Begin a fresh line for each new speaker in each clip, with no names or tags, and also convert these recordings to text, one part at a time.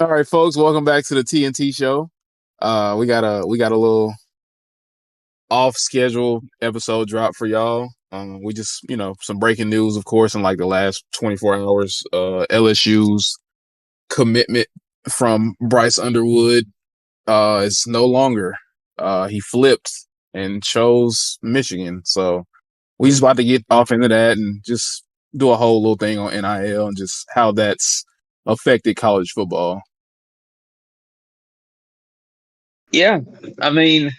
All right, folks, welcome back to the TNT show. We got a little off schedule episode drop for y'all. We just some breaking news, of course, in like the last 24 hours. LSU's commitment from Bryce Underwood is no longer. He flipped and chose Michigan. So we just about to get off into that and just do a whole little thing on NIL and just how that's affected college football.
Yeah, I mean,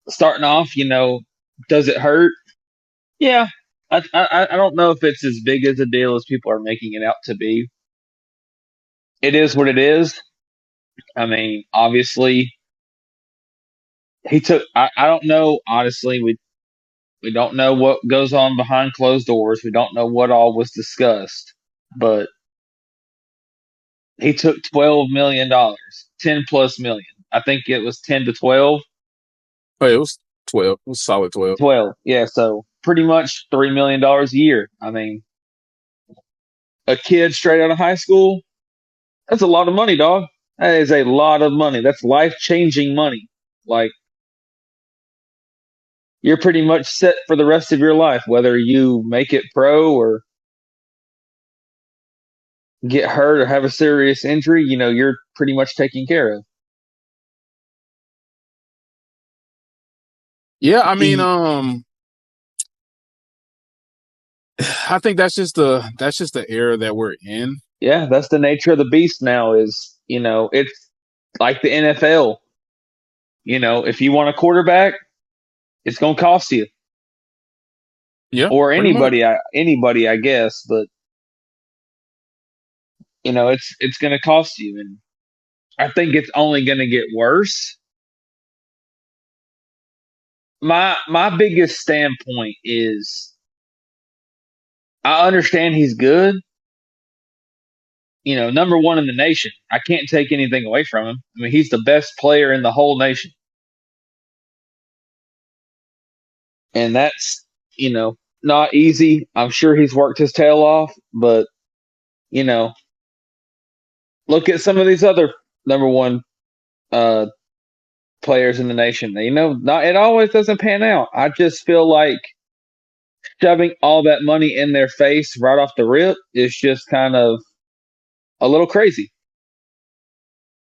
starting off, does it hurt? Yeah, I don't know if it's as big as a deal as people are making it out to be. It is what it is. I mean, obviously, he took. I don't know. Honestly, we don't know what goes on behind closed doors. We don't know what all was discussed, but he took $12 million, 10+ million. I think it was 10 to 12.
Oh, it was 12. It was solid 12.
12. Yeah, so pretty much $3 million a year. I mean, a kid straight out of high school, that's a lot of money, dog. That is a lot of money. That's life changing money. Like, you're pretty much set for the rest of your life, whether you make it pro or get hurt or have a serious injury, you're pretty much taken care of.
Yeah, I mean,
He,
I think that's just the era that we're in.
yeah, that's the nature of the beast now is, it's like the NFL. If you want a quarterback, it's going to cost you
Yeah,
or
pretty much.
anybody, I guess, but it's going to cost you. And I think it's only going to get worse. My biggest standpoint is I understand he's good. Number one in the nation. I can't take anything away from him. I mean, he's the best player in the whole nation, and that's not easy. I'm sure he's worked his tail off, but you know, look at some of these other number one uh, players in the nation. Not it always doesn't pan out. I just feel like shoving all that money in their face right off the rip is just kind of a little crazy.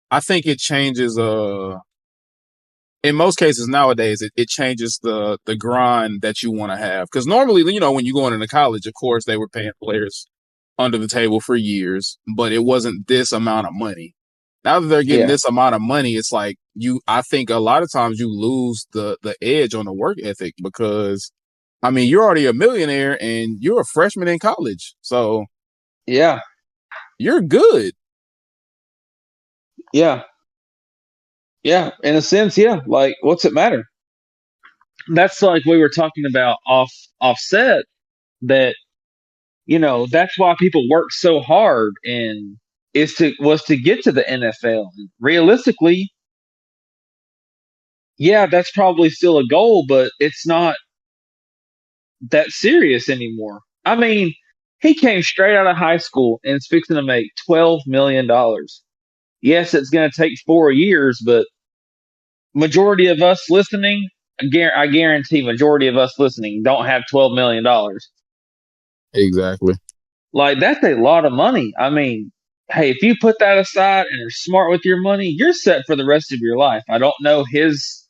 I think it changes. In most cases nowadays, it changes the grind that you want to have. Because normally, when you go into college, of course, they were paying players under the table for years, but it wasn't this amount of money. Now that they're getting
Yeah,
this amount of money, it's like I think a lot of times you lose the edge on the work ethic because I mean, you're already a millionaire and you're a freshman in college. So
yeah,
you're good.
yeah, yeah. In a sense, yeah. Like, what's it matter? That's like we were talking about offset that that's why people work so hard and was to get to the NFL. Realistically, yeah, that's probably still a goal, but it's not that serious anymore. I mean, he came straight out of high school and is fixing to make $12 million. Yes, it's going to take 4 years, but majority of us listening, I guarantee majority of us listening don't have $12 million.
Exactly.
Like, that's a lot of money. I mean, hey, if you put that aside and are smart with your money, you're set for the rest of your life. I don't know his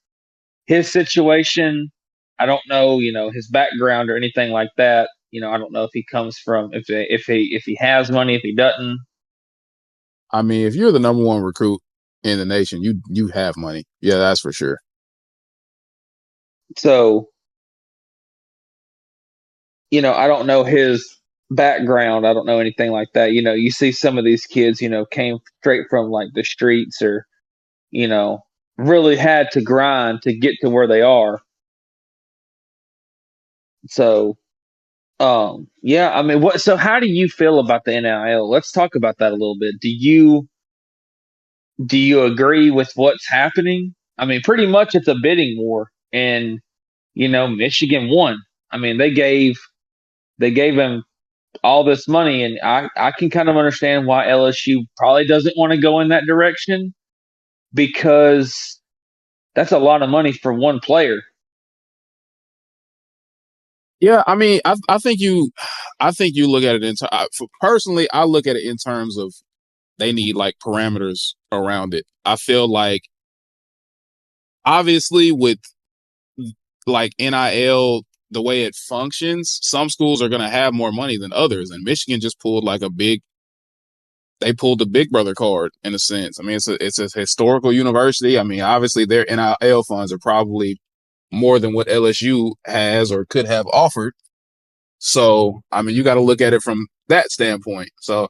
situation. I don't know, his background or anything like that. I don't know if he comes from if he has money, if he doesn't.
I mean, if you're the number one recruit in the nation, you have money. Yeah, that's for sure.
So, I don't know his background. I don't know anything like that. You see some of these kids, came straight from like the streets or, you know, really had to grind to get to where they are. So, yeah, I mean, so how do you feel about the NIL? Let's talk about that a little bit. Do you agree with what's happening? I mean, pretty much it's a bidding war and, Michigan won. I mean, they gave him all this money, and I can kind of understand why LSU probably doesn't want to go in that direction because that's a lot of money for one player.
Yeah, I mean, I think you look at it personally, I look at it in terms of they need like parameters around it. I feel like obviously with like NIL, the way it functions, some schools are going to have more money than others, and Michigan just pulled like they pulled the big brother card in a sense. I mean, it's a historical university. I mean, obviously their NIL funds are probably more than what LSU has or could have offered. So, I mean, you got to look at it from that standpoint. So,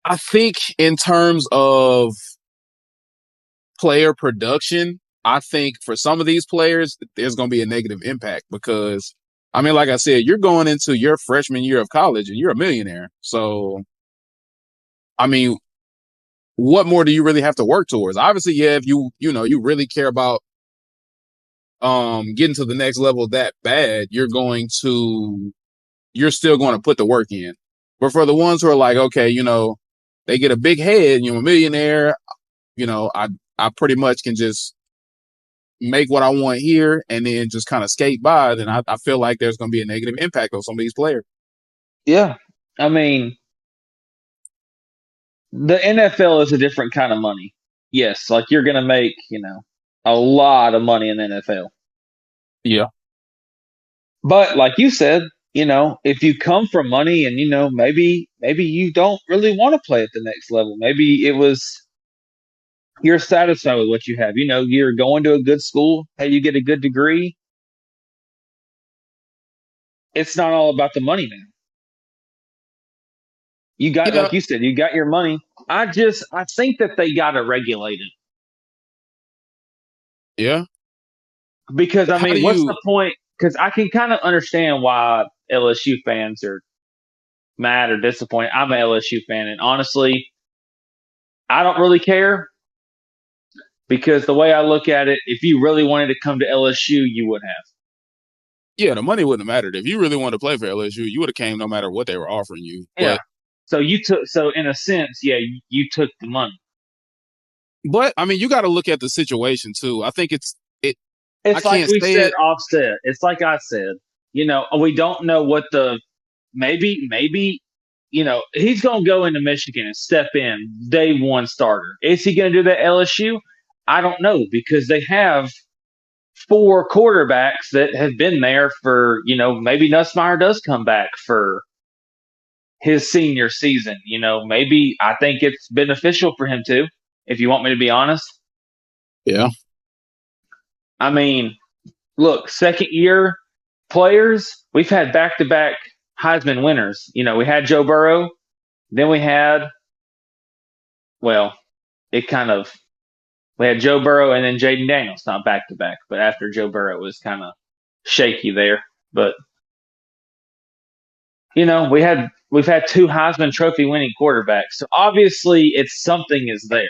I think in terms of player production, I think for some of these players, there's going to be a negative impact because, I mean, like I said, you're going into your freshman year of college and you're a millionaire. So, I mean, what more do you really have to work towards? Obviously, yeah, if you really care about getting to the next level that bad, you're still going to put the work in. But for the ones who are like, okay, they get a big head, a millionaire, I pretty much can just make what I want here and then just kind of skate by, then I feel like there's going to be a negative impact on some of these players.
Yeah, I mean, the NFL is a different kind of money. Yes, like you're going to make, a lot of money in the NFL.
Yeah.
But like you said, if you come from money and maybe you don't really want to play at the next level. Maybe it was you're satisfied with what you have. You're going to a good school, hey, you get a good degree. It's not all about the money now. You got,
Yeah.
like you said, you got your money. I think that they got to regulate it
Yeah.
because I
How do
mean, what's
you,
the point? Because I can kind of understand why LSU fans are mad or disappointed. I'm an LSU fan, and honestly, I don't really care because the way I look at it, if you really wanted to come to LSU, you would have.
yeah, the money wouldn't have mattered. If you really wanted to play for LSU, you would have came no matter what they were offering you.
Yeah. So in a sense, yeah, you took the money.
But I mean, you got to look at the situation too. I think I
It's like
can't
we
say
said
it.
offset. It's like I said, we don't know what maybe, he's going to go into Michigan and step in day one starter. Is he going to do that LSU? I don't know because they have four quarterbacks that have been there for, maybe Nussmeier does come back for his senior season. Maybe I think it's beneficial for him too, if you want me to be honest.
Yeah.
I mean, look, second year players, we've had back to back Heisman winners. We had Joe Burrow, then well, it kind of, we had Joe Burrow and then Jaden Daniels, not back to back, but after Joe Burrow it was kind of shaky there. But, we've had two Heisman Trophy winning quarterbacks. So obviously it's something is there.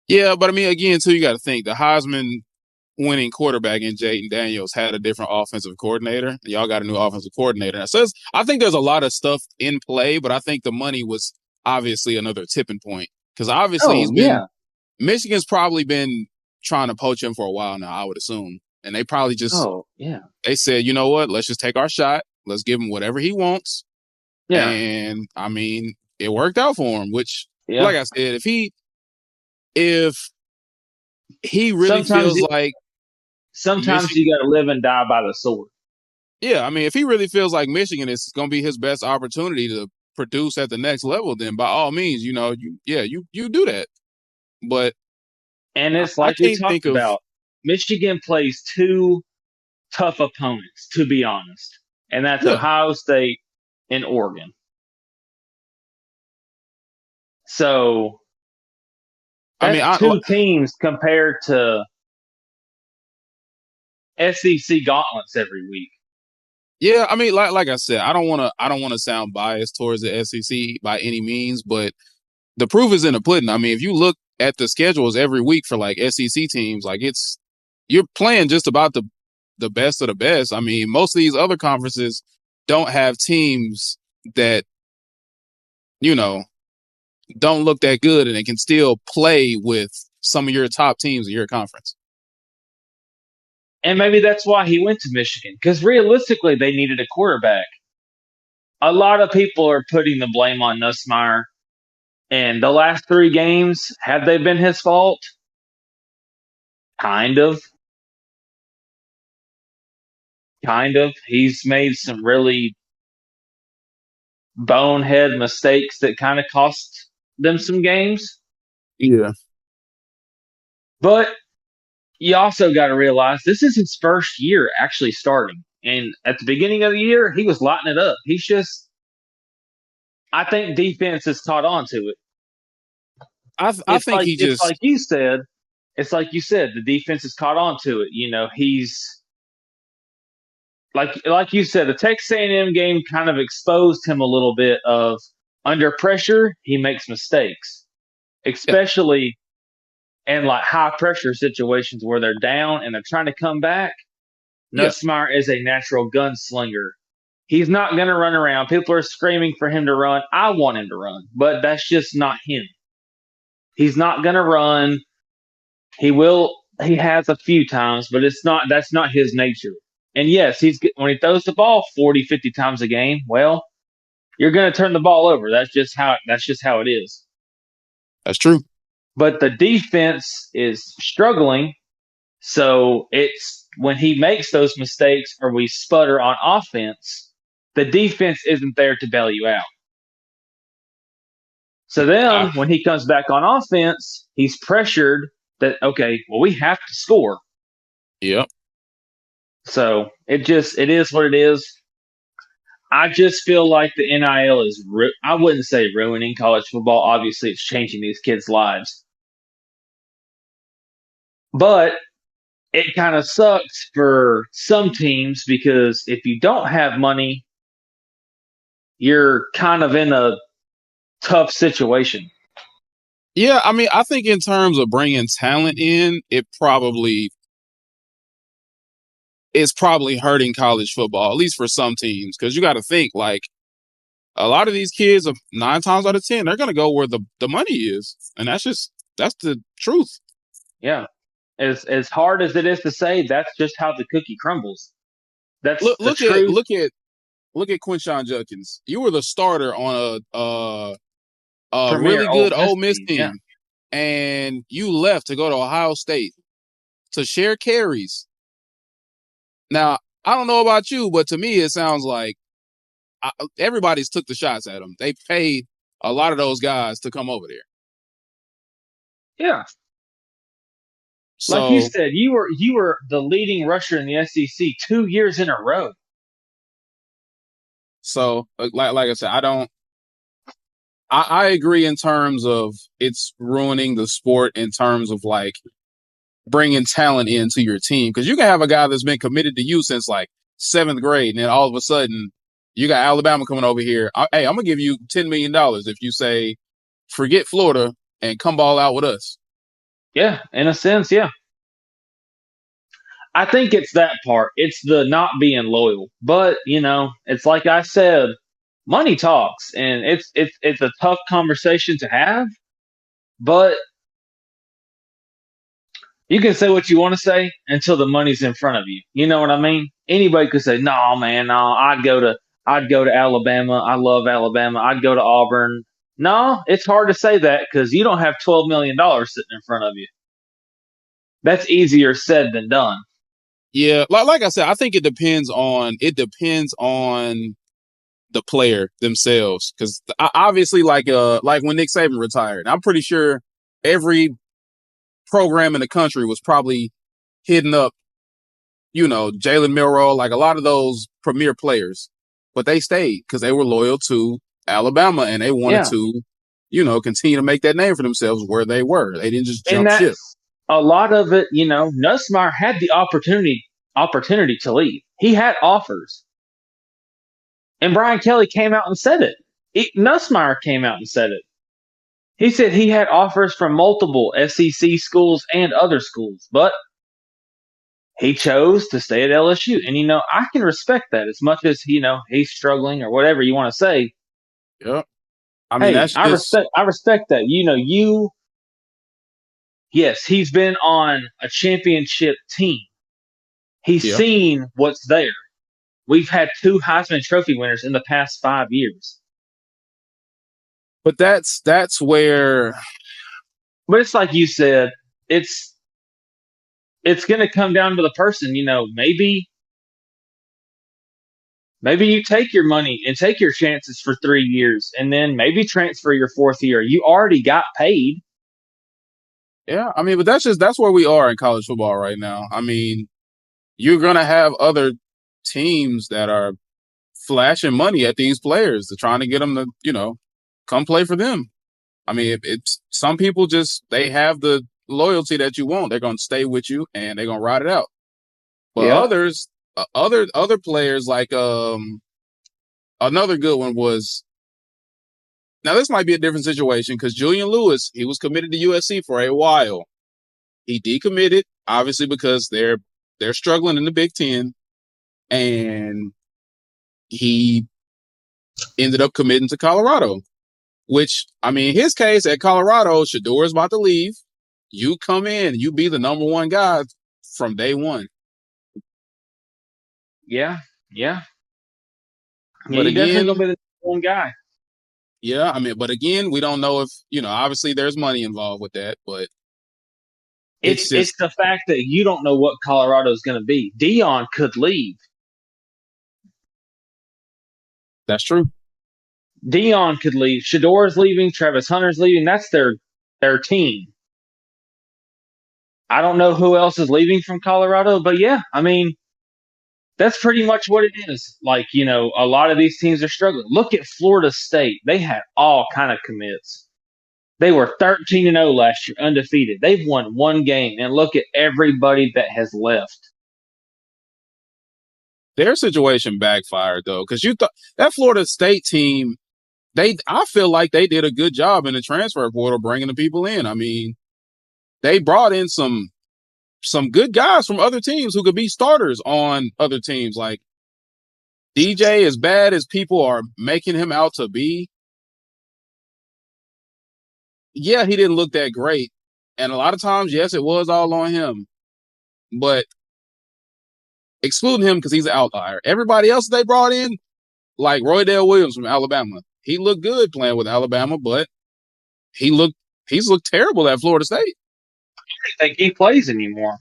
Yeah, but I mean, again, too, you got to think the Heisman winning quarterback in Jaden Daniels had a different offensive coordinator. Y'all got a new offensive coordinator. So I think there's a lot of stuff in play, but I think the money was obviously another tipping point because obviously
Oh, yeah.
Michigan's probably been trying to poach him for a while now, I would assume. And they probably
Oh, yeah.
they said, you know what, let's just take our shot. Let's give him whatever he wants.
Yeah.
And I mean, it worked out for him, which,
Yeah.
like I said, if he really
Sometimes
feels like
sometimes
Michigan,
you got to live and die by the sword.
yeah, I mean, if he really feels like Michigan is going to be his best opportunity to produce at the next level, then by all means, you do that. But
And it's
I
like we
can't think
talked
of,
about. Michigan plays two tough opponents, to be honest, and that's
yeah.
Ohio State and Oregon. So
I mean,
that's two teams compared to SEC gauntlets every week.
yeah, I mean, like I said, I don't want to sound biased towards the SEC by any means, but the proof is in the pudding. I mean, if you look at the schedules every week for like SEC teams, like you're playing just about the best of the best. I mean, most of these other conferences don't have teams that, you know, don't look that good and they can still play with some of your top teams in your conference.
And maybe that's why he went to Michigan, because realistically, they needed a quarterback. A lot of people are putting the blame on Nussmeier, and the last 3 games, have they been his fault? Kind of. Kind of. He's made some really bonehead mistakes that kind of cost them some games.
Yeah.
But you also got to realize this is his first year actually starting. And at the beginning of the year, he was lighting it up. He's just, I think defense has caught on to it.
I think he
It's
just
like you said. It's like you said. The defense has caught on to it. He's like you said. The Texas A&M game kind of exposed him a little bit of under pressure. He makes mistakes,
yeah,
especially in like high pressure situations where they're down and they're trying to come back.
yeah.
Nussmeier is a natural gunslinger. He's not going to run around. People are screaming for him to run. I want him to run, but that's just not him. He's not going to run. He will. He has a few times, but that's not his nature. And yes, when he throws the ball 40, 50 times a game, well, you're going to turn the ball over. That's just how it is.
That's true.
But the defense is struggling, so it's when he makes those mistakes or we sputter on offense, the defense isn't there to bail you out. So then
Ah,
when he comes back on offense, he's pressured that, okay, well, we have to score.
yep.
So it is what it is. I just feel like the NIL is, I wouldn't say ruining college football. Obviously, it's changing these kids' lives. But it kind of sucks for some teams because if you don't have money, you're kind of in a tough situation.
Yeah, I mean, I think in terms of bringing talent in, it's probably hurting college football, at least for some teams, because you got to think like a lot of these kids, 9 times out of 10, they're gonna go where the money is, and that's the truth.
Yeah. As hard as it is to say, that's just how the cookie crumbles. That's
Look
the
look at
truth.
Quinshawn Judkins. You were the starter on a
Premier
really
Ole
good
Miss
Ole Miss
team. Yeah.
team, and you left to go to Ohio State to share carries. Now, I don't know about you, but to me, it sounds like everybody's took the shots at him. They paid a lot of those guys to come over there.
Yeah. Like you
So,
said, you were the leading rusher in the SEC 2 years in a row.
like I said, I agree in terms of it's ruining the sport in terms of like bringing talent into your team because you can have a guy that's been committed to you since like 7th grade, and then all of a sudden you got Alabama coming over here. Hey, I'm gonna give you $10 million if you say forget Florida and come ball out with us.
Yeah, in a sense, yeah. I think it's that part. It's the not being loyal. But, it's like I said, money talks and it's a tough conversation to have, but you can say what you want to say until the money's in front of you. You know what I mean? Anybody could say, "No, man, no, I'd go to Alabama. I love Alabama. I'd go to Auburn." No, it's hard to say that because you don't have $12 million sitting in front of you. That's easier said than done.
Yeah, like I said, I think it depends on the player themselves because obviously like when Nick Saban retired, I'm pretty sure every program in the country was probably hitting up Jalen Milroe, like a lot of those premier players, but they stayed because they were loyal to Alabama and they wanted
Yeah,
to, continue to make that name for themselves where they were. They didn't just
and
jump ship.
that's a lot of it. Nussmeier had the opportunity to leave. He had offers, and Brian Kelly came out and said it. Nussmeier came out and said it. He said he had offers from multiple SEC schools and other schools, but He chose to stay at LSU. And, I can respect that as much as, he's struggling or whatever you want to say.
Yep. I mean,
Hey,
that's
I
just
respect I respect that. Yes, he's been on a championship team. He's
yeah.
seen what's there. We've had two Heisman Trophy winners in the past 5 years.
But that's where
But it's like you said, it's it's going to come down to the person. Maybe you take your money and take your chances for 3 years, and then maybe transfer your fourth year. You already got paid.
yeah, I mean, but that's where we are in college football right now. I mean, you're gonna have other teams that are flashing money at these players to trying to get them to, come play for them. I mean, it's some people just they have the loyalty that you want. They're gonna stay with you and they're gonna ride it out. But
Yep.
others, other players like another good one was now this might be a different situation because Julian Lewis he was committed to USC for a while. He decommitted obviously because they're struggling in the Big Ten, and he ended up committing to Colorado. Which I mean, his case at Colorado, Shador is about to leave. You come in, you be the number one guy from day one.
Yeah. Yeah. Yeah.
But
You definitely
again,
gonna be the one guy.
yeah, I mean, but again, we don't know if obviously there's money involved with that, but
It's
it's
it's
just
the fact that you don't know what Colorado is going to be. Dion could leave.
that's true.
Dion could leave. Shador's leaving. Travis Hunter's leaving. That's their team. I don't know who else is leaving from Colorado, but yeah, I mean, that's pretty much what it is. Like, a lot of these teams are struggling. Look at Florida State. They had all kind of commits. They were 13-0 last year, undefeated. They've won one game, and look at everybody that has left.
Their situation backfired though, because you thought that Florida State team, I feel like they did a good job in the transfer portal bringing the people in. I mean, they brought in some good guys from other teams who could be starters on other teams. Like DJ, as bad as people are making him out to be, yeah, he didn't look that great. And a lot of times, yes, it was all on him. But excluding him because he's an outlier. Everybody else they brought in, like Roydell Williams from Alabama, he looked good playing with Alabama, but he's looked terrible at Florida State.
I don't think he plays anymore.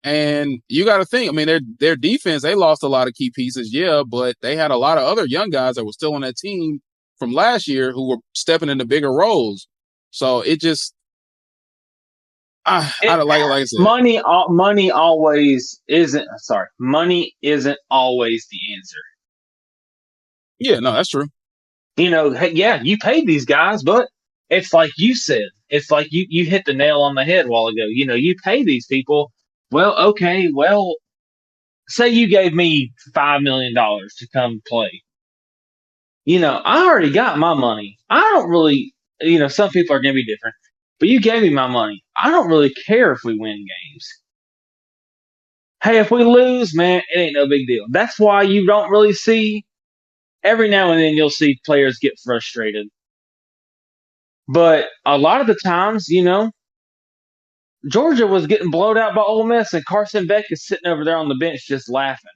And you got to think, I mean, their defense, they lost a lot of key pieces, yeah, but they had a lot of other young guys that were still on that team from last year who were stepping into bigger roles. So it just, I don't like I said.
Money always isn't. Sorry, money isn't always the answer.
Yeah, no, that's true.
Hey, yeah, you paid these guys, but it's like you said. It's like you hit the nail on the head a while ago. You pay these people. Well, okay. Well, say you gave me $5 million to come play. I already got my money. I don't really. Some people are going to be different, but you gave me my money. I don't really care if we win games. Hey, if we lose, man, it ain't no big deal. That's why you don't really see. Every now and then you'll see players get frustrated. But a lot of the times, Georgia was getting blowed out by Ole Miss, and Carson Beck is sitting over there on the bench just laughing.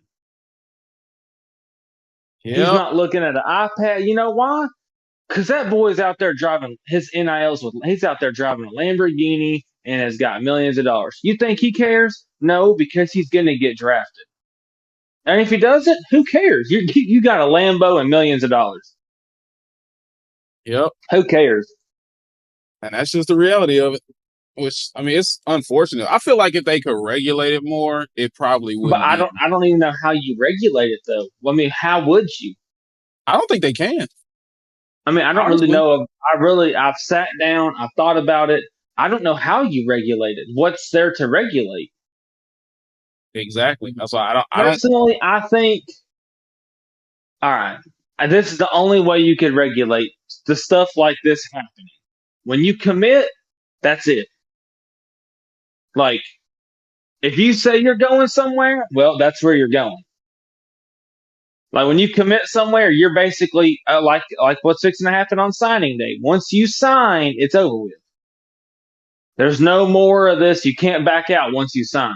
He's
Yep.
not looking at an iPad. You know why? Because that boy's out there driving his NILs with. He's out there driving a Lamborghini and has got millions of dollars. You think he cares? No, because he's going to get drafted. And if he doesn't, who cares? You got a Lambo and millions of dollars.
Yep.
Who cares?
And that's just the reality of it. Which I mean, it's unfortunate. I feel like if they could regulate it more, it probably
But
wouldn't
I
be.
don't even know how you regulate it though. I mean, how would you?
I don't think they can.
I mean, I don't really
Honestly.
know. I've sat down, I've thought about it. I don't know how you regulate it. What's there to regulate?
Exactly. That's why I don't.
Personally, I think, all right, this is the only way you could regulate the stuff like this happening. When you commit, that's it. Like, If you say you're going somewhere, well, that's where you're going. Like when you commit somewhere, you're basically like what's fixing to happen on signing day. Once you sign, it's over with. There's no more of this. You can't back out once you sign.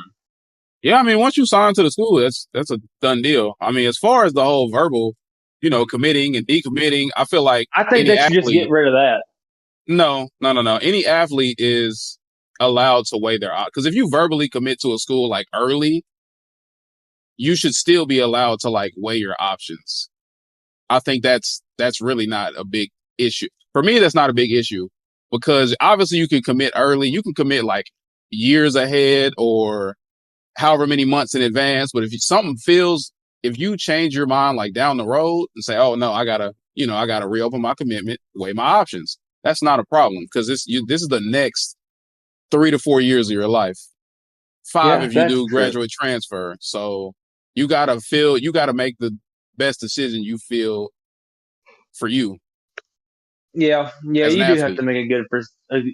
Yeah, I mean, once you sign to the school, that's a done deal. I mean, as far as the whole verbal, committing and decommitting, I feel like
I think
any
they should just get
athlete,
rid of that.
no, no, no, no, any athlete is allowed to weigh their options. Because if you verbally commit to a school like early, you should still be allowed to like weigh your options. I think that's really not a big issue. For me, that's not a big issue because obviously you can commit early. You can commit like years ahead or however many months in advance. But if you change your mind like down the road and say, oh no, I gotta reopen my commitment, weigh my options. That's not a problem because this is the next 3 to 4 years of your life. 5
Yeah,
if you
that's
do
true.
graduate transfer. So you gotta make the best decision you feel for you
Yeah, yeah,
as an
you do have to
athlete.
make a good.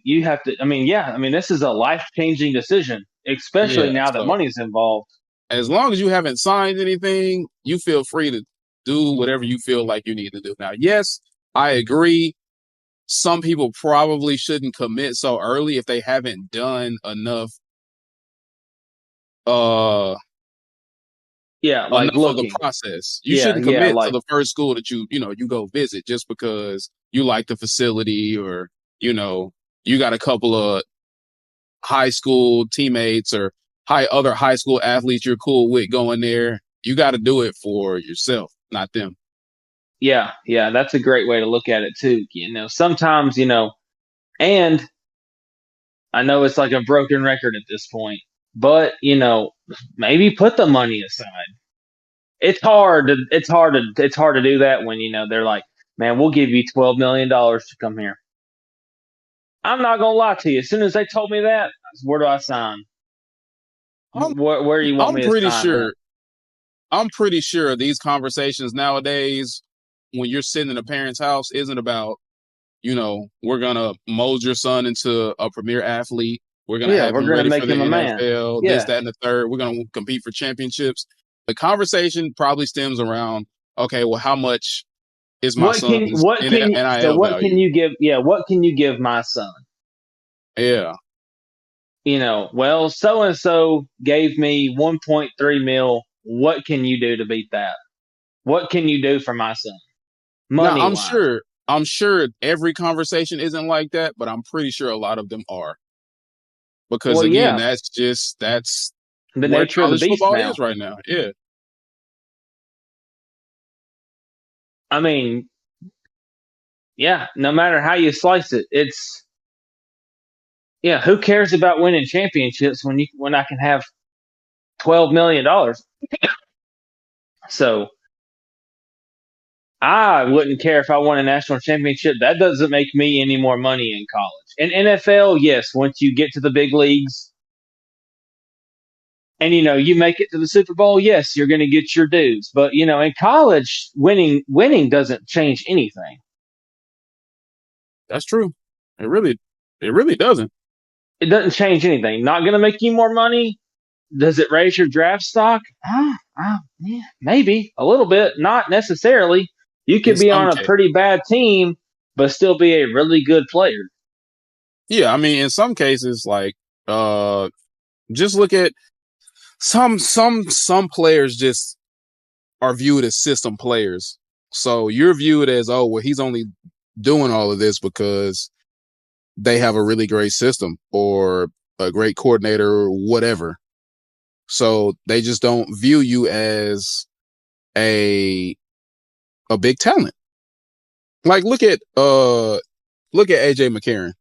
You have to. I mean, yeah, I mean, this is a life changing decision, especially
Yeah.
now that
So
money's involved.
as long as you haven't signed anything, you feel free to do whatever you feel like you need to do. Now, yes, I agree. Some people probably shouldn't commit so early if they haven't done uh
Yeah, like
enough of the
looking.
process. You
Yeah,
shouldn't
yeah,
commit to
like
the first school that you go visit just because you like the facility or you know you got a couple of high school teammates or other high school athletes you're cool with going there. You got to do it for yourself, not them.
yeah, yeah. That's a great way to look at it too. Sometimes and I know it's like a broken record at this point, but maybe put the money aside. It's hard to do that when they're like, man, we'll give you $12 million to come here. I'm not gonna lie to you. As soon as they told me that, where do I sign?
I'm
Where do you want
I'm
me to
pretty
sign at?
sure I'm pretty sure these conversations nowadays, when you're sitting in a parent's house, isn't about we're gonna mold your son into a premier athlete. We're gonna
Yeah,
have
we're
him
gonna
ready for
make
the
him a man.
NFL, this,
Yeah.
that, and the third. We're gonna compete for championships. The conversation probably stems around, okay, well, how much is my son's
So
NIL
what can
value?
you give? Yeah, what can you give my son?
Yeah,
Well, so and so gave me 1.3 mil. What can you do to beat that? What can you do for my son,
now
money wise?
I'm sure every conversation isn't like that, but I'm pretty sure a lot of them are because
Well,
again,
yeah,
that's
the
where
nature of the
college
beast
football
now.
is right now. Yeah,
I mean, yeah, no matter how you slice it, it's yeah. Who cares about winning championships when I can have $12 million? So I wouldn't care if I won a national championship. That doesn't make me any more money in college. In NFL, yes, once you get to the big leagues and you make it to the Super Bowl, yes, you're going to get your dues. But in college, winning doesn't change anything.
that's true. It really it really doesn't.
It doesn't change anything. Not going to make you more money. Does it raise your draft stock? Yeah, maybe a little bit. Not necessarily. You
In
could be
some
on a
cases.
pretty bad team, but still be a really good player.
Yeah, I mean, in some cases, like just look at some players just are viewed as system players. So you're viewed as, oh, well, he's only doing all of this because they have a really great system or a great coordinator or whatever. So they just don't view you as a big talent. Like look at AJ McCarron.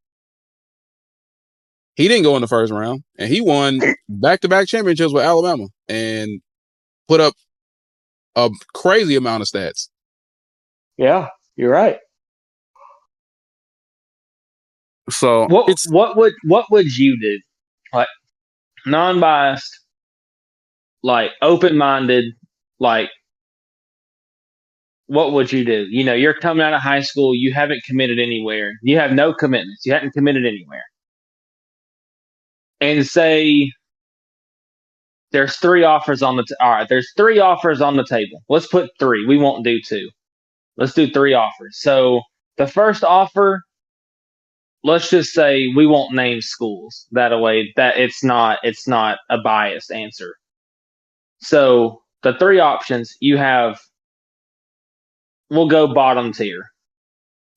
He didn't go in the first round and he won back-to-back championships with Alabama and put up a crazy amount of stats.
Yeah, you're right.
So it's
What would you do? Like non-biased, like open-minded, like what would you do? You're coming out of high school, you haven't committed anywhere. You have no commitments. You haven't committed anywhere. And say There's three offers on the all right. There's three offers on the table. Let's put three. We won't do two. Let's do three offers. So the first offer, let's just say we won't name schools. That way, that it's not a biased answer. So the three options you have, we'll go bottom tier.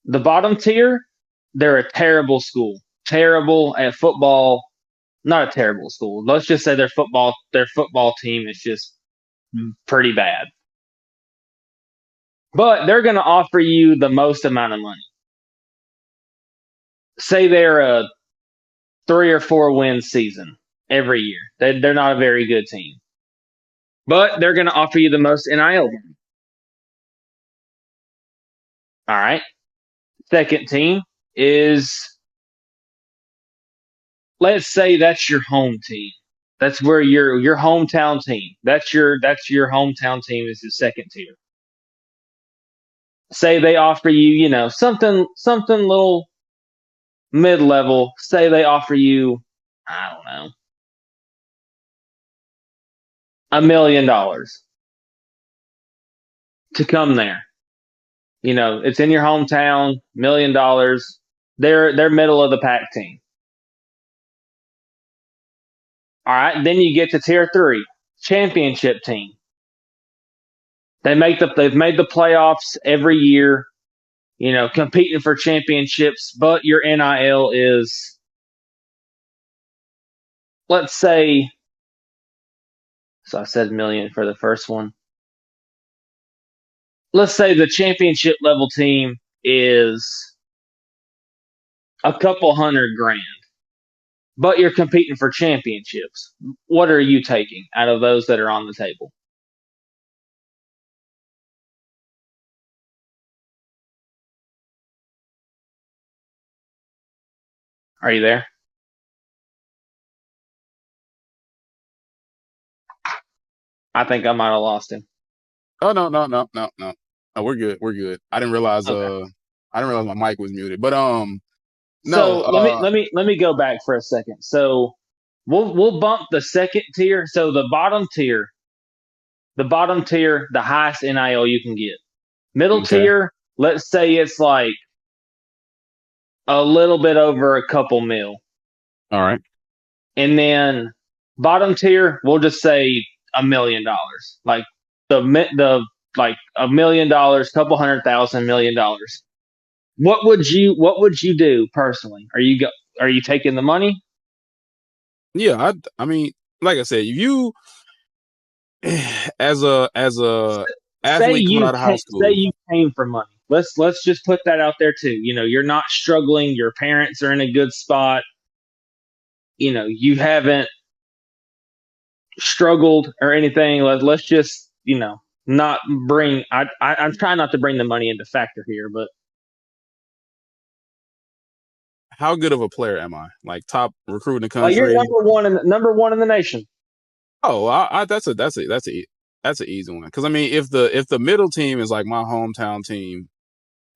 The bottom tier, they're a terrible school, terrible at football. Not a terrible school. Let's just say their football team is just pretty bad. But they're going to offer you the most amount of money. Say they're a 3 or 4 win season every year. They're not a very good team, but they're going to offer you the most NIL money. All right. Second team is, let's say that's your home team. That's where your hometown team. That's your hometown team is the second tier. Say they offer you, something little mid level. Say they offer you, I don't know, $1 million to come there. It's in your hometown, $1 million. They're middle of the pack team. All right, then you get to tier three, championship team. They've made the playoffs every year, competing for championships, but your NIL is, let's say, so I said million for the first one. Let's say the championship level team is a couple $100,000, but you're competing for championships. What are you taking out of those that are on the table? Are you there? I think I might have lost him.
Oh no, no, no, no, no. Oh, we're good. We're good. I didn't realize
Okay.
my mic was muted. But no,
So let me go back for a second. So we'll bump the second tier. So the bottom tier, the highest NIL you can get. Middle
okay.
tier, let's say it's like a little bit over a couple mil.
All right.
And then bottom tier, we'll just say $1 million. Like the like $1 million, couple 100,000, $1 million. What would you do personally? Are you taking the money?
Yeah, I mean, like I said, you as a
Say
athlete coming
you
out of high
can say
school.
you came for money. Let's just put that out there too. You're not struggling. Your parents are in a good spot. You haven't struggled or anything. Let's just not bring. I'm trying not to bring the money into factor here, but
How good of a player am I? Like top recruit in the
you're
country?
number one in the nation.
Oh, that's an easy one. Because I mean, if the middle team is like my hometown team,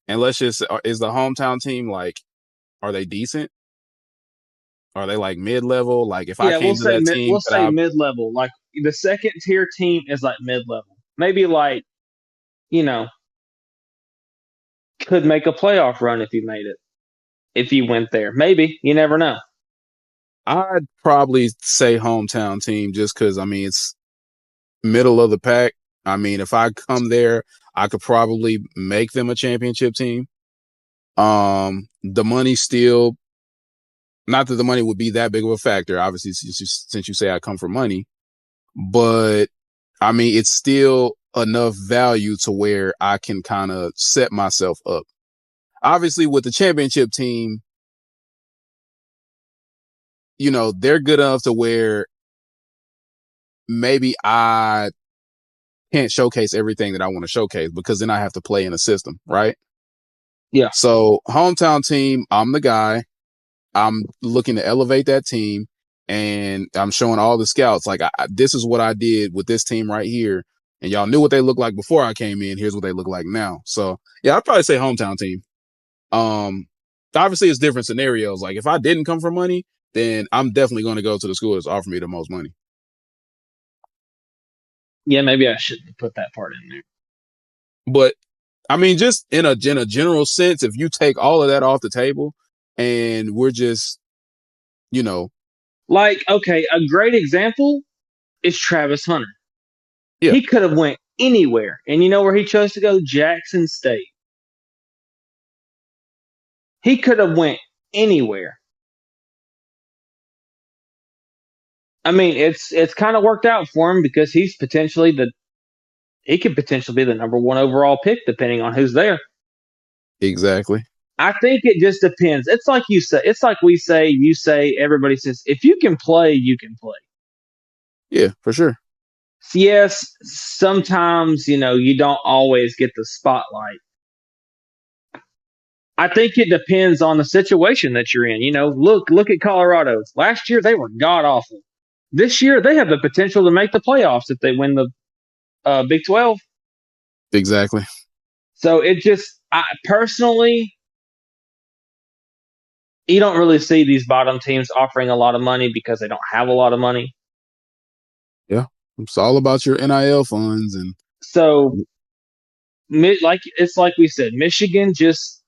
and let's just is the hometown team like, are they decent? Are they like mid level? Like if I
Yeah, we'll
came to
say
that
mid,
team,
we'll
could
say
I?
mid level. Like the second tier team is like mid level. Maybe like you know could make a playoff run if you made it. If you went there, maybe you never know.
I'd probably say hometown team just because I mean it's middle of the pack. I mean, if I come there, I could probably make them a championship team. The money still, not that the money would be that big of a factor, obviously, since you say I come for money, but I mean, it's still enough value to where I can kind of set myself up. Obviously, with the championship team, they're good enough to where maybe I can't showcase everything that I want to showcase because then I have to play in a system, right?
Yeah,
So, hometown team, I'm the guy. I'm looking to elevate that team, and I'm showing all the scouts like this is what I did with this team right here, and y'all knew what they looked like before I came in. Here's what they look like now. So yeah, I'd probably say hometown team. Um, Obviously it's different scenarios. Like if I didn't come for money, then I'm definitely going to go to the school that's offering me the most money.
Yeah, maybe I shouldn't put that part in there.
But I mean, just in a general sense, if you take all of that off the table, and we're just, you know,
Like, okay, a great example is Travis Hunter.
yeah,
He could have went anywhere, and you know where he chose to go? Jackson State. He could have went anywhere. I mean, it's kind of worked out for him because he could potentially be the number one overall pick depending on who's there.
exactly,
I think it just depends. It's like you say. It's like we say. You say. Everybody says, if you can play, you can play.
yeah, for sure.
Yes, sometimes you don't always get the spotlight. I think it depends on the situation that you're in. Look at Colorado. Last year they were god awful. This year they have the potential to make the playoffs if they win the Big 12.
Exactly.
So I personally, you don't really see these bottom teams offering a lot of money because they don't have a lot of money.
Yeah, it's all about your NIL funds and
So, like we said, Michigan just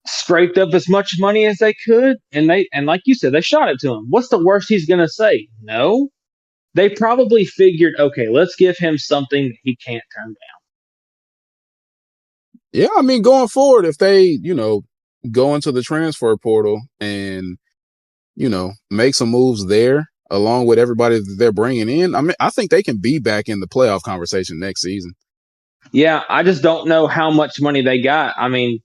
scraped up as much money as they could, and like you said, they shot it to him. What's the worst he's going to say? No. They probably figured, okay, let's give him something that he can't turn down.
yeah, I mean, going forward, if they, go into the transfer portal and, make some moves there along with everybody that they're bringing in, I mean, I think they can be back in the playoff conversation next season.
Yeah, I just don't know how much money they got. I mean,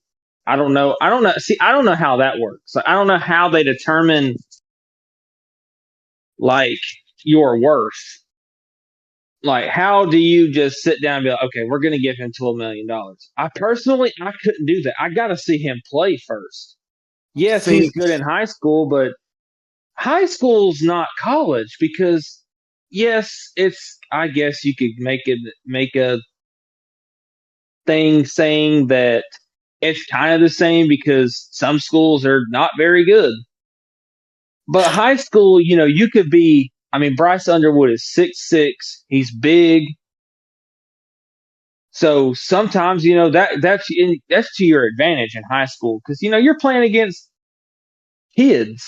I don't know. I don't know. See, I don't know how that works. I don't know how they determine like your worth. Like, how do you just sit down and be like, okay, we're going to give him $12 million? I couldn't do that. I got to see him play first. Yes, he's
Think,
good in high school, but high school's not college because yes, it's. I guess you could make a thing saying that it's kind of the same because some schools are not very good. But high school, you could be. I mean, Bryce Underwood is 6'6". He's big. So sometimes, that's to your advantage in high school because you're playing against kids.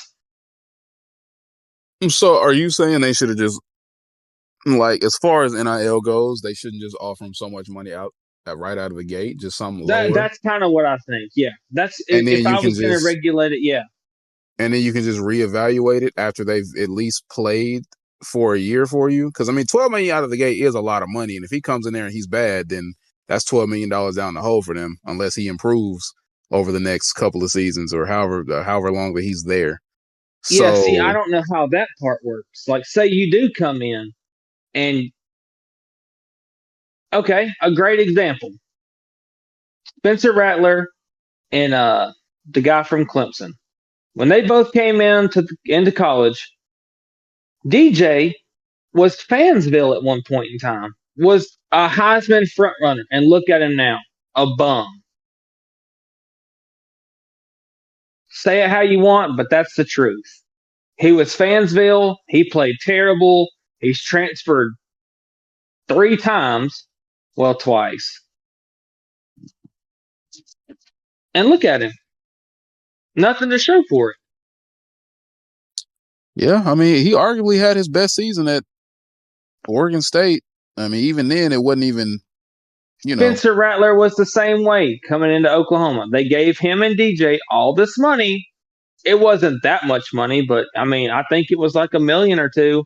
so are you saying they should have just, like, as far as NIL goes, they shouldn't just offer them so much money right out of the gate, just something lower,
That's kind of what I think. Yeah, that's
and then
if
you
I
can
was going to
just
regulate it. Yeah,
reevaluate it after they've at least played for a year for you. Because I mean, 12 million out of the gate is a lot of money, and if he comes in there and he's bad, then that's $12 million down the hole for them, unless he improves over the next couple of seasons or however long that he's there.
yeah. See, I
So
don't know how that part works. Like, say you do come in and okay, a great example: Spencer Rattler and the guy from Clemson. When they both came into college, DJ was Fansville at one point in time, was a Heisman front runner, and look at him now, a bum. Say it how you want, but that's the truth. He was Fansville. He played terrible. He's transferred 3 times. Well, twice. And look at him. Nothing to show for it.
yeah, I mean, he arguably had his best season at Oregon State. I mean, even then, it wasn't even, you know,
Spencer Rattler was the same way coming into Oklahoma. They gave him and DJ all this money. It wasn't that much money, but I mean, I think it was like $1 million or $2 million.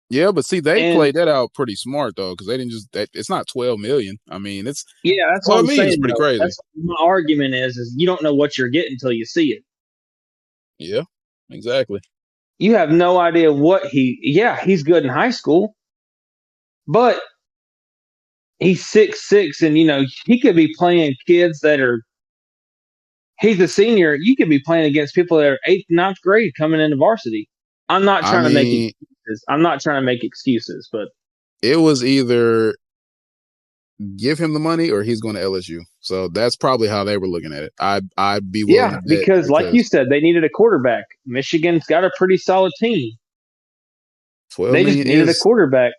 yeah, but see, they
And
played that out pretty smart though, because they didn't it's not 12 million. I mean, it's
yeah, that's what
12
I'm
million is
saying
pretty
though.
crazy.
That's my argument is you don't know what you're getting until you see it.
Yeah, exactly.
You have no idea what he's good in high school, but he's 6'6", and he could be playing kids that are. He's a senior. You could be playing against people that are eighth, ninth grade coming into varsity. I'm not
I
trying to make
mean,
excuses. I'm not trying to make excuses, but
it was either give him the money or he's going to LSU. So that's probably how they were looking at it. I'd be willing to
yeah,
bet
because like you
because
said, they needed a quarterback. Michigan's got a pretty solid team.
12
They just
million
needed a
is
quarterback.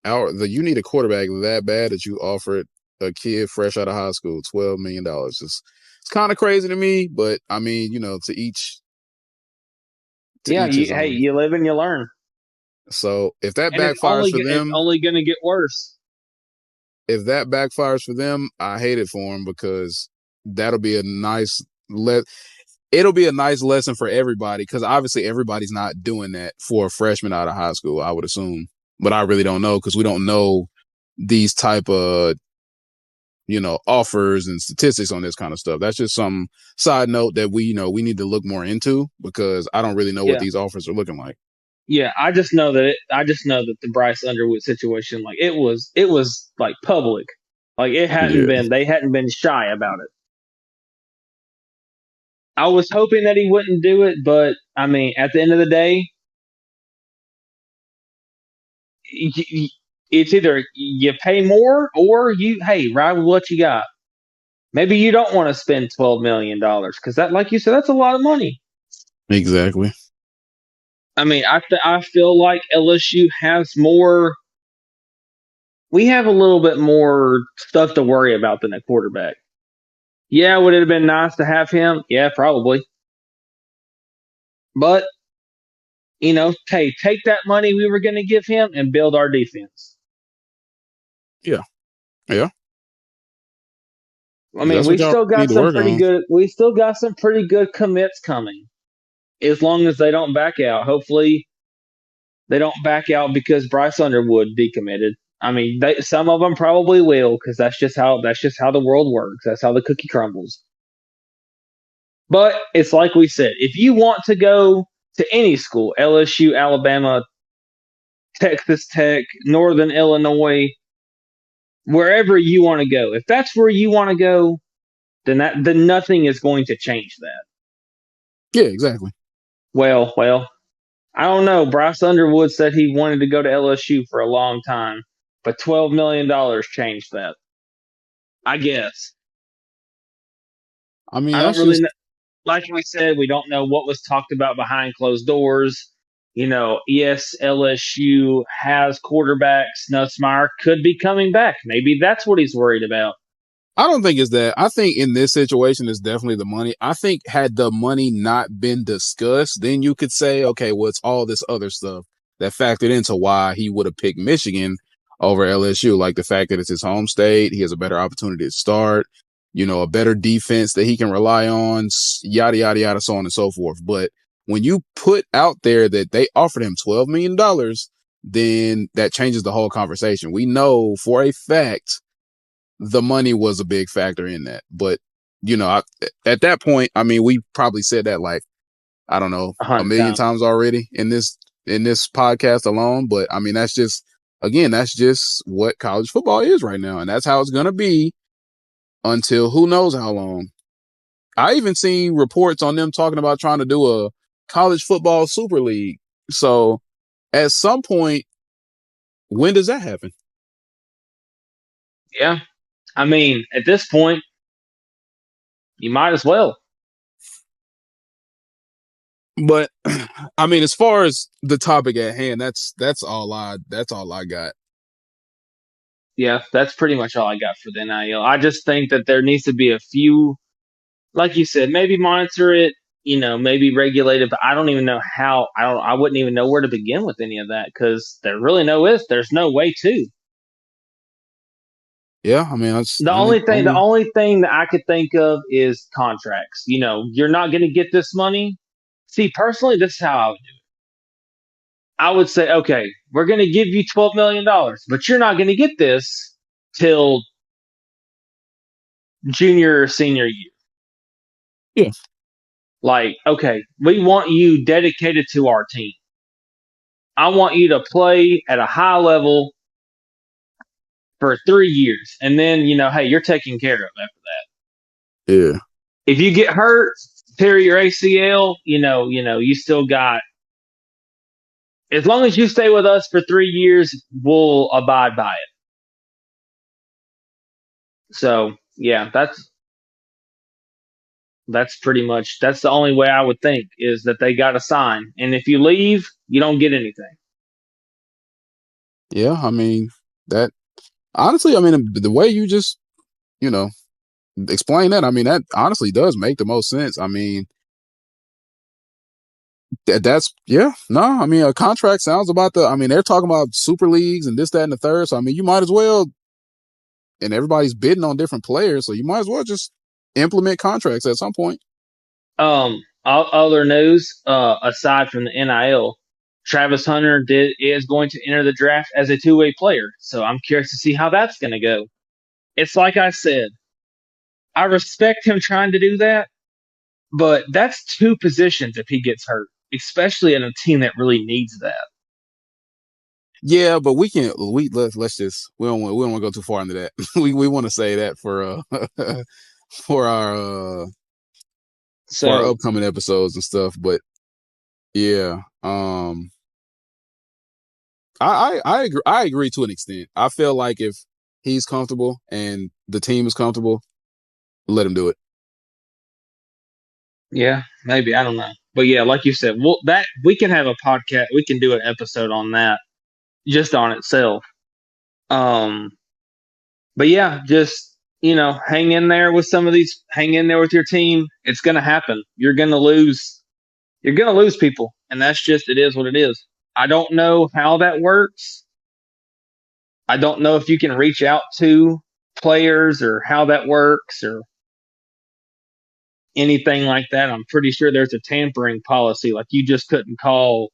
you need a quarterback that bad that you offered a kid fresh out of high school $12 million. It's kind of crazy to me, but I mean, to
Yeah,
each his
hey,
own.
you live and you learn,
So if that
and
backfires for
it's
them,
only going to get worse.
I hate it for them because that'll be a nice let. It'll be a nice lesson for everybody because obviously everybody's not doing that for a freshman out of high school, I would assume, but I really don't know because we don't know these type of offers and statistics on this kind of stuff. That's just some side note that we need to look more into because I don't really know what
Yeah,
these offers are looking like.
yeah. I just know that the Bryce Underwood situation, like it was like public, like it hadn't
Yeah,
been. They hadn't been shy about it. I was hoping that he wouldn't do it, but I mean, at the end of the day, it's either you pay more or you hey ride with what you got. Maybe you don't want to spend $12 million because that, like you said, that's a lot of money.
exactly.
I mean, I feel like LSU has more. We have a little bit more stuff to worry about than a quarterback. Yeah, would it have been nice to have him? Yeah, probably. But hey, take that money we were going to give him and build our defense.
Yeah, yeah.
I mean,
That's what y'all need to work on.
we still got some pretty good commits coming. As long as they don't back out. Hopefully, they don't back out because Bryce Underwood decommitted. I mean, some of them probably will because that's just how the world works. That's how the cookie crumbles. But it's like we said, if you want to go to any school, LSU, Alabama, Texas Tech, Northern Illinois, wherever you want to go, if that's where you want to go, then nothing is going to change that.
Yeah, exactly.
Well, I don't know. Bryce Underwood said he wanted to go to LSU for a long time, but $12 million changed that. I guess.
I mean,
I don't
that's
really
just
know. Like we said, we don't know what was talked about behind closed doors. Yes, LSU has quarterbacks. Nussmeyer could be coming back. Maybe that's what he's worried about.
I don't think it's that. I think in this situation, it's definitely the money. I think had the money not been discussed, then you could say, okay, well, it's all this other stuff that factored into why he would have picked Michigan over LSU, like the fact that it's his home state. He has a better opportunity to start, a better defense that he can rely on, yada, yada, yada, so on and so forth. But when you put out there that they offered him $12 million, then that changes the whole conversation. We know for a fact the money was a big factor in that. But at that point, I mean, we probably said that like I don't know
A
a
hundred
million
times.
times already in this podcast alone. But I mean, that's just what college football is right now, and that's how it's gonna be until who knows how long. I even seen reports on them talking about trying to do a college football super league. So at some point, when does that happen?
Yeah. I mean, at this point, you might as well.
But I mean, as far as the topic at hand, that's all I got.
Yeah, that's pretty much all I got for the NIL. I just think that there needs to be a few, like you said, maybe monitor it, maybe regulate it, but I don't even know how. I wouldn't even know where to begin with any of that because there's no way to.
Yeah, I mean, that's
The
only
the
only.
only thing that I could think of is contracts. You're not going to get this money. See, personally, this is how I would do it. I would say, okay, we're going to give you $12 million, but you're not going to get this till junior or senior year.
Yeah,
Like, okay, we want you dedicated to our team. I want you to play at a high level for 3 years, and then hey, you're taken care of after that.
yeah,
If you get hurt, tear your ACL, you still got. As long as you stay with us for 3 years, we'll abide by it. So yeah, that's pretty much that's the only way I would think is that they got to sign, and if you leave, you don't get anything.
Yeah, I mean that honestly, I mean the way you just, you know, explain that, I mean that honestly does make the most sense. I mean that's yeah, no, I mean a contract sounds about the I mean they're talking about super leagues and this, that, and the third. So I mean you might as well and everybody's bidding on different players, so you might as well just implement contracts at some point.
Other news, aside from the NIL, Travis Hunter is going to enter the draft as a two-way player. So I'm curious to see how that's going to go. It's like I said, I respect him trying to do that, but that's two positions if he gets hurt, especially in a team that really needs that.
Yeah, but let's just we don't want to go too far into that. we want to say that for for our
So
upcoming episodes and stuff. But yeah, I agree to an extent. I feel like if he's comfortable and the team is comfortable, let him do it.
yeah, maybe I don't know, but yeah, like you said, well, that we can have a podcast, we can do an episode on that just on itself. Um, but yeah, just hang in there with some of these. Hang in there with your team. It's gonna happen. You're gonna lose. You're gonna lose people, and that's just it is what it is. I don't know how that works. I don't know if you can reach out to players or how that works or anything like that. I'm pretty sure there's a tampering policy. Like you just couldn't call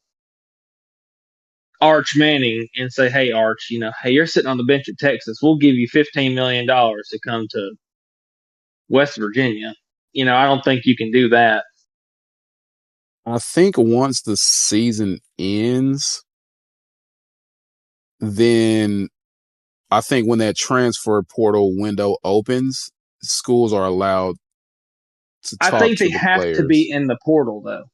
Arch Manning and say, "Hey, Arch, hey, you're sitting on the bench at Texas. We'll give you $15 million to come to West Virginia." I don't think you can do that.
I think once the season ends, then I think when that transfer portal window opens, schools are allowed to
I
talk
think
to
they
the
have to be
players.
in the portal though.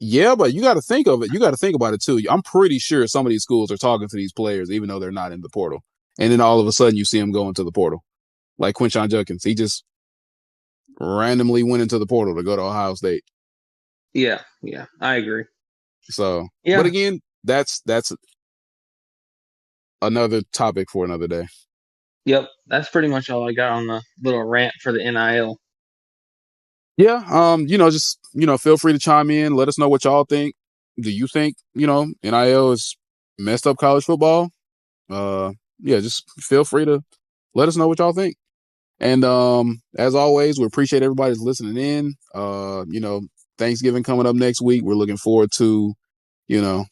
Yeah, but you got to think of it. You got to think about it too. I'm pretty sure some of these schools are talking to these players, even though they're not in the portal. And then all of a sudden, you see them go into the portal, like Quinshon Judkins. He just randomly went into the portal to go to Ohio State.
Yeah, yeah, I agree.
So, but
Yeah,
again, that's another topic for another day.
yep. That's pretty much all I got on the little rant for the NIL.
Yeah, just feel free to chime in. Let us know what y'all think. Do you think NIL is messed up college football? Yeah, just feel free to let us know what y'all think. And as always, we appreciate everybody's listening in. Thanksgiving coming up next week. We're looking forward to, you know,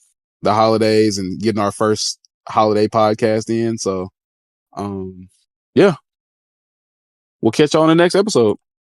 the holidays and getting our first holiday podcast in. So, yeah, we'll catch y'all on the next episode.